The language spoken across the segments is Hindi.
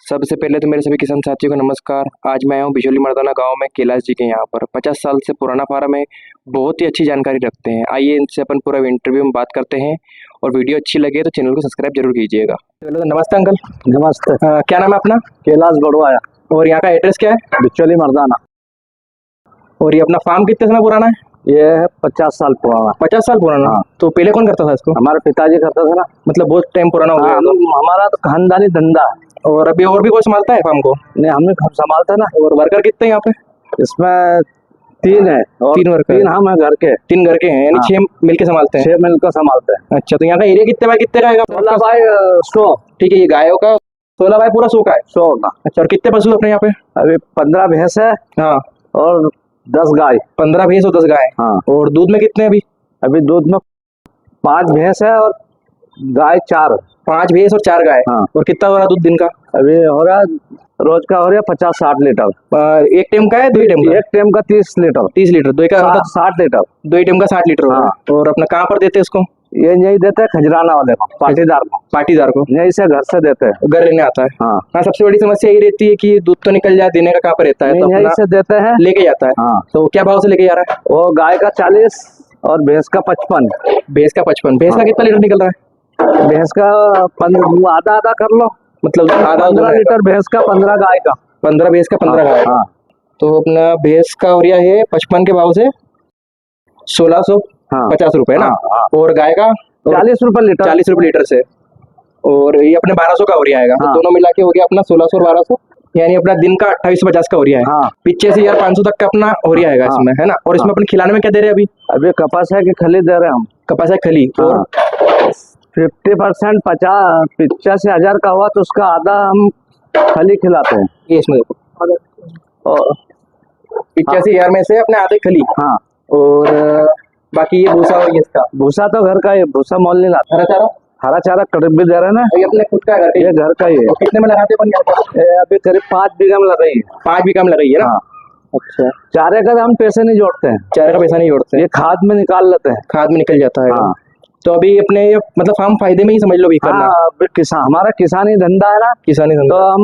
सबसे पहले तो मेरे सभी किसान साथियों को नमस्कार। आज मैं आया हूँ बिजौली मर्दाना गांव में कैलाश जी के यहाँ पर 50 साल से पुराना फार्म है। बहुत ही अच्छी जानकारी रखते हैं। आइए इनसे अपन पूरा इंटरव्यू में बात करते हैं और वीडियो अच्छी लगे तो चैनल को सब्सक्राइब जरूर कीजिएगा। तो नमस्ते अंकल। नमस्ते। क्या नाम है अपना? कैलाश बड़वाया। और यहाँ का एड्रेस क्या है? बिचौली मर्दाना। और ये अपना फार्म कितने समय पुराना है? ये है 50 साल पुराना। 50 साल पुराना? हाँ। तो पहले कौन करता था इसको? हमारे पिताजी करते थे ना। मतलब बहुत टाइम पुराना हो गया। हमारा तो खानदानी धंधा है। और अभी और भी कोई संभालता है फार्म को? नहीं, हमें संभालते ना। और वर्कर कितने हैं यहाँ पे? इसमें 3 है और 3 वर्कर? 3 हम है घर के। 3 घर के हैं, यानी 6 मिलके संभालते हैं। 6 मिलकर संभालते हैं। अच्छा, तो यहाँ का एरिया कितने बाय कितने का आएगा? 16 बाय 100। ठीक है, ये गायों का 16 बाय पूरा 100 का है। 100 का। अच्छा, और कितने पशु अपने यहाँ पे? अभी 15 भैंस है। हाँ। और 10 गाय। 15 भैंस और 10 गाय। हाँ। और दूध में कितने अभी? अभी दूध में 5 भैंस है और गाय 4। 5 भैंस और 4 गाय। हाँ। और कितना हो रहा दूध दिन का? अभी हो रहा रोज का हो रहा 50-60 लीटर। एक टाइम का है, 2 टाइम का? एक टाइम का 30 लीटर। 30 लीटर, 2 का मतलब 60 लीटर। 2 टाइम का 60 लीटर होगा। हाँ। और अपना कहाँ पर देते हैं इसको? ये यही देते हैं खजराना वाले को, पाटीदार को। पाटीदार को यही से घर से देते हैं। घर लेने आता है। हाँ। हाँ, सबसे बड़ी समस्या यही रहती है कि दूध तो निकल जाए, देने का कहाँ पर रहता है, तो यही अपना से देते हैं, लेके जाता है। हाँ। तो क्या भाव से लेके जा रहा है? वो गाय का 40 और भैंस का 55। भैंस का 55। भैंस का कितना लीटर निकल रहा है? भैंस का आधा आधा कर लो, मतलब आधा 15 लीटर भैंस का, 15 गाय का। 15 भैंस का 15 गाय। हाँ। तो अपना भैंस का हो रहा है 55 के भाव से 1650 रुपए ना। हाँ। और गाय का 40 रुपए लीटर। 40 रुपए लीटर से। और ये अपने 1200 का हो रहा है। हाँ। तो दोनों मिला के हो गया अपना 1600 और 1200, यानी अपना दिन का 2850 का हो रहा है। हाँ। 85,500 तक का अपना हो रहा है इसमें, है ना। और इसमें अपन खिलाने में क्या दे रहे हैं अभी? अभी कपासिया की खली दे रहे हैं हम। कपासिया खली। और 50% 85,000 का हुआ तो उसका आधा हम खली खिलाते हैं। ये इसमें देखो, और 85,000 में से अपने आधे खली। हाँ। और बाकी ये भूसा और ये इसका भूसा तो घर का ही, भूसा मोल नहीं लाता। हरा चारा? हरा चारा करीब भी दे रहे हैं ना। ये अपने खुद का घर का ही? ये घर का ही है। तो कितने में लगाते हैं अपन? अभी करीब 5 बीघा में लगाई है। 5 बीघा में लगाई है ना। हाँ। अच्छा, चारे का हम पैसे नहीं जोड़ते हैं। चारे का पैसा नहीं जोड़ते हैं? ये खाद में निकाल लेते हैं। खाद में निकल जाता है। हाँ। तो अभी अपने मतलब फार्म फायदे में ही समझ लो भी करना। हाँ, अभी हमारा किसानी धंधा है ना। किसानी तो धंधा। हम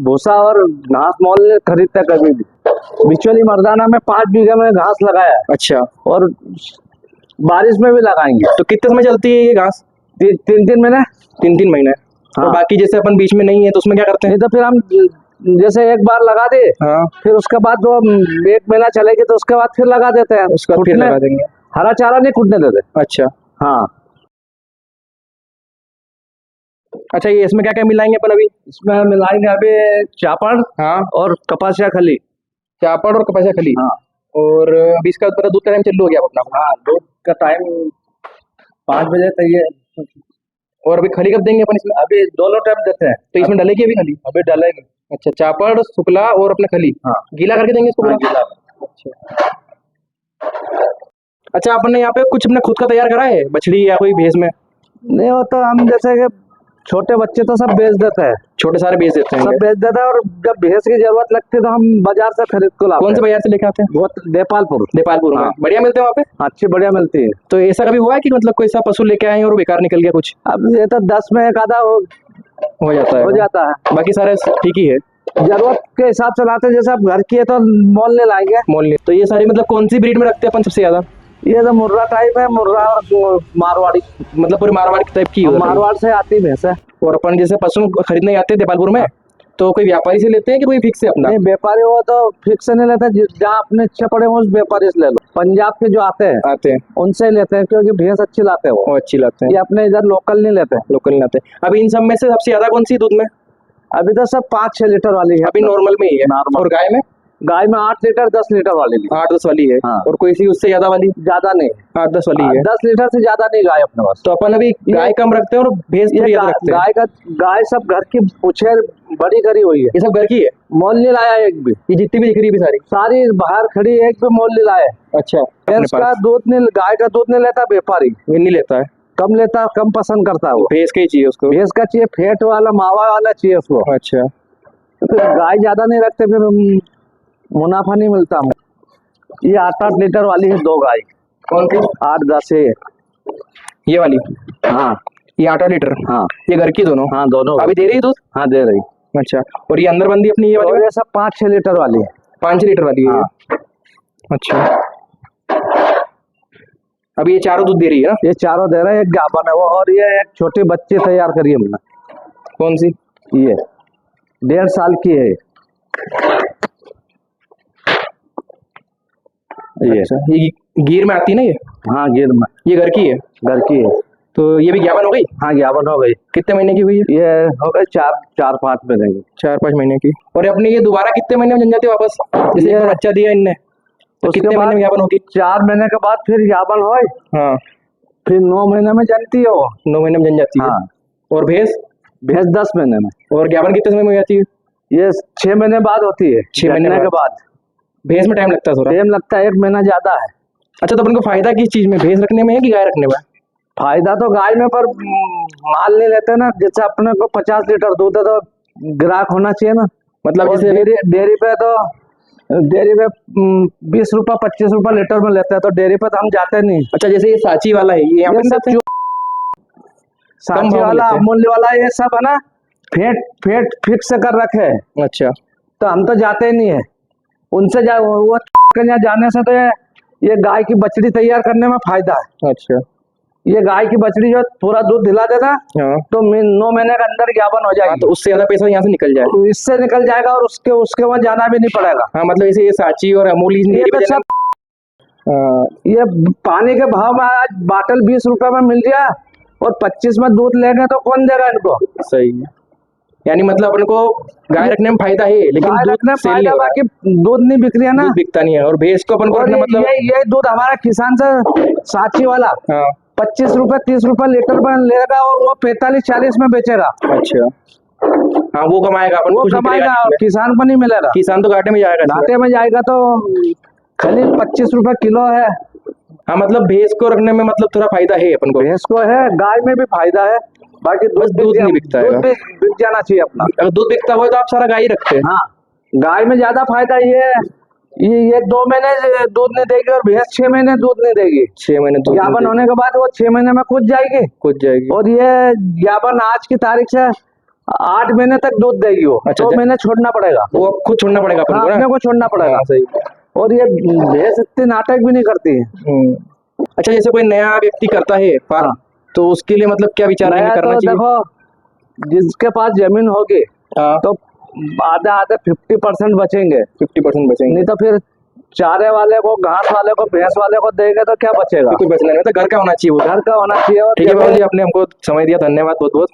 भूसा और घास मोल खरीदते हैं कभी भी। बिचौली मर्दाना में 5 बीघा में घास लगाया है। अच्छा। और बारिश में भी लगाएंगे। तो कितने समय चलती है ये घास? 3 महीने। 3 महीने। हाँ। तो बाकी जैसे अपन बीच में नहीं है तो उसमें क्या करते हैं? नहीं तो फिर हम जैसे एक बार लगा दे, हाँ। फिर उसके बाद वो 1 महीना चलेगी तो उसके बाद फिर लगा देते हैं। उसका फिर लगा देंगे। हरा चारा नहीं कूटने देते। अच्छा। हाँ। अच्छा, ये इसमें क्या क्या मिलाएंगे अपन अभी? इसमें मिलाएंगे अभी चापड़। हाँ। और कपासिया खली। चापड़ और कपासिया खली। हाँ। और अभी इसका पता दूध का टाइम चालू हो गया अपना? हाँ, दूध का टाइम 5 बजे तक ये। और अभी खली कब देंगे अपन इसमें? अभी दोनों टाइम देते हैं। तो इसमें डलेगी अभी खली? अभी डालेंगे। अच्छा, चापड़ शुक्ला और अपने खली। हाँ। गीला करके देंगे इसको? हाँ, गीला। अच्छा। अच्छा, आपने यहाँ पे कुछ अपने खुद का तैयार करा है बछड़ी या कोई भैंस में? नहीं होता, हम जैसे कि छोटे बच्चे तो सब बेच देते हैं। छोटे सारे बेच देते हैं? सब बेच देते हैं। और जब भैंस की जरूरत लगती है तो हम बाजार से खरीद को लाते हैं। कौन से बाजार से लेके आते हैं? बहुत देपालपुर। देपालपुर में? हाँ। बढ़िया मिलते हैं वहाँ पे? अच्छी बढ़िया मिलती है। तो ऐसा कभी हुआ है कि मतलब कोई सा पशु लेके आए और बेकार निकल गया कुछ? अब ये तो 10 में एक आधा हो जाता है। हो जाता है। बाकी सारे ठीक ही है? जरूरत के हिसाब से लाते हैं। जैसे अब घर की है तो मोल नहीं लाएंगे। मोल नहीं। तो ये सारी मतलब कौन सी ब्रीड में रखते हैं अपन सबसे ज्यादा? ये तो मुर्रा टाइप है, मुर्रा और मारवाड़ी। मतलब पूरी मारवाड़ी टाइप की? मारवाड़ से आती भैंस है। और अपन जैसे पशु खरीदने आते हैं देपालपुर में, तो कोई व्यापारी से लेते हैं कि कोई फिक्स है अपना? नहीं, व्यापारी हो तो फिक्स नहीं लेते। जहाँ अपने इच्छा पड़े हो उस व्यापारी से ले लो। पंजाब के जो आते हैं उनसे लेते हैं, क्योंकि भैंस अच्छी लाते हैं वो। अच्छी लाते हैं। ये अपने इधर लोकल नहीं लेते। लोकल नहीं लाते। अभी इन सब में से सबसे ज्यादा कौन सी दूध में? अभी तो सब 5-6 लीटर वाली है। अभी नॉर्मल में ही है? नॉर्मल। और गाय में? गाय में 8 लीटर 10 लीटर वाली 8-10 वाली है। हाँ। और कोई सी उससे ज्यादा वाली? ज्यादा नहीं, 8-10 वाली है। 10 लीटर से ज्यादा नहीं गाय अपने पास। तो अपन अभी गाय कम रखते हैं और भैंस थोड़ी ज्यादा रखते हैं। गाय सब घर की पूछे बड़ी करी हुई है। ये सब घर की है? मोल नहीं लाया एक भी। ये जितनी भी दिख रही है सारी बाहर खड़ी, एक भी मोल नहीं लाया। अच्छा। भैंस का दूध नहीं, गाय का दूध नहीं लेता व्यापारी। नहीं लेता है? कम लेता, कम पसंद करता है वो। भैंस का ही चाहिए उसको? भैंस का चाहिए, फेट वाला मावा वाला चाहिए उसको। अच्छा। तो फिर गाय ज्यादा नहीं रखते, फिर मुनाफा नहीं मिलता हमें। ये 8-8 लीटर वाली है 2 गाय। कौन सी? 8-10 है ये वाली? हाँ। ये 8 लीटर? हाँ। ये घर की दोनों? हाँ, दोनों। अभी दे रही है दूध? हाँ, दे रही। अच्छा, और ये अंदर बंदी अपनी ये और वाली ये सब 5-6 लीटर वाली है। 5 लीटर वाली है हाँ। ये? अच्छा, अभी ये चारों दूध दे रही है ना? ये चारों दे रहे हैं, एक गाभन है वो, और ये एक छोटी बच्ची तैयार करी है हमने। कौन सी? ये 1.5 साल की है ये। अच्छा, ये गिर में आती है ना ये? हाँ, गिर में। ये घर की है? घर की है। तो ये भी ज्ञापन हो गई? हाँ, ज्ञापन हो गई। कितने महीने की हुई है? ये हो गए 4-5 महीने की। 4-5 महीने की। और अपने ये दोबारा कितने महीने में जन जाती है वापस? जैसे एक बार बच्चा दिया इनने तो उसके कितने महीने में ज्ञापन होगी? 4 महीने के बाद फिर ज्ञापन हो, हाँ, फिर 9 महीने में जनती है वो। 9 महीने में जन जाती है। हाँ। और भैंस? भैंस 10 महीने में। और ज्ञापन कितने समय में हो जाती है? ये 6 महीने बाद होती है। 6 महीने जनने के बाद भैंस में टाइम लगता है थोड़ा? टाइम लगता है, 1 महीना ज्यादा है। अच्छा, तो अपन को फायदा किस चीज में, भैंस रखने में है कि गाय रखने में? फायदा तो गाय में, पर माल नहीं लेते ना। जैसे अपने को 50 लीटर दूध है तो ग्राहक होना चाहिए ना। मतलब और जैसे डेयरी पे तो 20 रुपया 25 रुपया लीटर में लेते हैं, तो डेयरी पे तो हम जाते नहीं। अच्छा, जैसे ये सांची वाला है, ये यहाँ ये पे सब देते हैं? सांची भाव में वाला, लेते हैं। अमूल्य वाला, ये सब है ना फेट फिक्स कर रखे है, अच्छा, तो हम तो जाते ही नहीं है उनसे। वो के यहाँ जाने से तो ये गाय की बछड़ी तैयार करने में फायदा है। अच्छा। ये गाय की बछड़ी जो पूरा दूध दिला देना, हाँ, तो 9 महीने के अंदर ज्ञापन हो हाँ, जाएगी। तो उससे ज्यादा पैसा यहाँ से निकल जाए। तो इससे निकल जाएगा, और उसके वहाँ जाना भी नहीं पड़ेगा। हाँ, मतलब जैसे ये सांची और अमूल ये डेयरी तो पे सब हाँ, ये पानी के भाव में आज बाटल 20 रुपए में मिल गया, और 25 में दूध लेंगे तो कौन देगा इनको? सही है। यानी मतलब अपन को गाय रखने में फायदा है, लेकिन गाय दूध रखने में सेल नहीं फायदा, हो रहा है। बाकी दूध नहीं बिक रही है ना। दूध बिकता नहीं है। और भैंस को अपन को और रखना मतलब ये दूध हमारा किसान से सांची वाला हाँ, 25 रुपए 30 रुपए लीटर में लेगा, और वो 45-40 में बेचेगा। अच्छा, हाँ, वो कमाएगा, अपन वो कुछ नहीं करेगा कमाएगा, और इसमें। किसान को नहीं मिलेगा। किसान तो घाटे में जाएगा इसमें। घाटे में जाएगा, तो खाली 25 रुपए किलो है। हाँ, मतलब भैंस को रखने में मतलब थोड़ा फायदा है अपन को। भैंस को है, गाय में भी फायदा है, बाकी बस दूध नहीं बिकता है। दूध भी बिक जाना चाहिए अपना। अगर दूध बिकता हो तो आप सारा गाय ही रखते हैं। हाँ, गाय में ज्यादा फायदा ये है, ये 2 महीने दूध नहीं देगी, और भैंस 6 महीने दूध नहीं देगी। 6 महीने दूध नहीं ज्ञापन होने के बाद वो 6 महीने में कूद जाएगी। कूद जाएगी। और ये ज्ञापन आज की तारीख से 8 महीने तक दूध देगी वो। अच्छा, 2 महीने छोड़ना पड़ेगा। वो खुद छोड़ना पड़ेगा अपन हाँ, को ना? अपने को छोड़ना पड़ेगा। हाँ, सही। और ये भैंस इतनी नाटक भी नहीं करती है। अच्छा, जैसे कोई नया व्यक्ति करता है फार्म, हाँ। तो उसके लिए मतलब क्या विचार नया करना तो चाहिए? देखो, जिसके पास जमीन होगी हाँ, तो आधा 50% बचेंगे। 50% बचेंगे। नहीं तो फिर चारे वाले को, घास वाले को, भैंस वाले को देंगे तो क्या बचेगा? कुछ बचना नहीं, मतलब घर का होना चाहिए वो। घर का होना चाहिए। और ठीक है बाबू जी, आपने हमको समय दिया, धन्यवाद बहुत बहुत।